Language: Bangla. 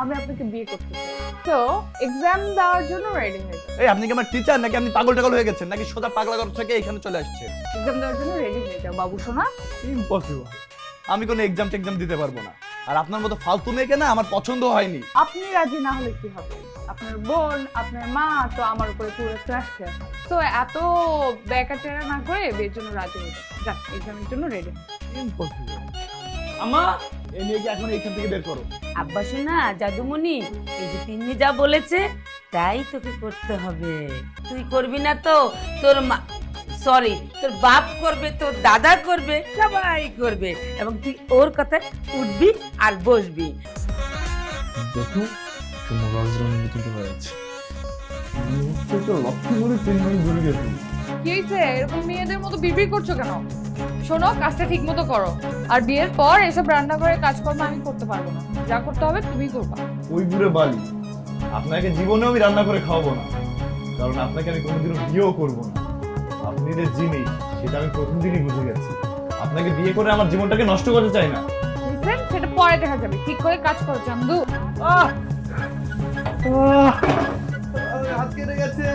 আমি আপনাকে বিয়ে করতে চাই। তো এক্সাম দেওয়ার জন্য রেডি হয়ে যাও। এই আপনি কি আমার টিচার নাকি আপনি পাগল টাগল হয়ে গেছেন নাকি সোজা পাগলাগর থেকে এখানে চলে আসছেন? এক্সাম দেওয়ার জন্য রেডি হয়ে যাও বাবু সোনা। ইম্পসিবল, আমি কোনো এক্সাম দিতে পারবো না। আর আপনার মতো ফালতু মেয়েকে না আমার পছন্দ হয়নি। আপনি রাজি না হলে কি হবে? আপনার বোন আপনার মা তো আমার উপরে পুরো ক্রাশ খেয়ে, তো এত বেকারটেরা না করে বিয়ের জন্য রাজি হয়ে যাও। যাক এক্সামের জন্য রেডি। ইম্পসিবল। আম্মা, এই মেয়েকে এখন এইখান থেকে বের করো। আব্বা শোনা জাদুমণি, এই যে তিন্নি যা বলেছে তাই তোকে করতে হবে। তুই করবি না তো তোর মা, সরি তোর বাপ করবে, তোর দাদা করবে, সবাই করবে, এবং তুই ওর কথায় উঠবি আর বসবি। দেখো তোমার রাজরানী কিন্তু হয়ে আছে। লক্ষ্য করে 3 মাস ঘুরে গেছি। কি হয়েছে? এরকম মেয়েদের মতো বিড়বিড় করছো কেন? শোনো, কাজটা ঠিক মতো করো। আর বিয়ের পর এসব রান্নাঘরের কাজকর্ম আমি করতে পারবো না। যা করতে হবে তুমি করবা। ওই বুড়ে বালি, আপনাকে জীবনেও আমি রান্না করে খাওয়াবো না, কারণ আপনাকে আমি কোনোদিনও বিয়েও করবো না। আপনি যে জিনিস সেটা আমি প্রথম দিনই বুঝে গেছি। আপনাকে বিয়ে করে আমার জীবনটাকে নষ্ট করতে চাই না। লিসেন, সেটা পরে দেখা যাবে। ঠিক করে কাজ করো চান্দু। হাত কেটে গেছে।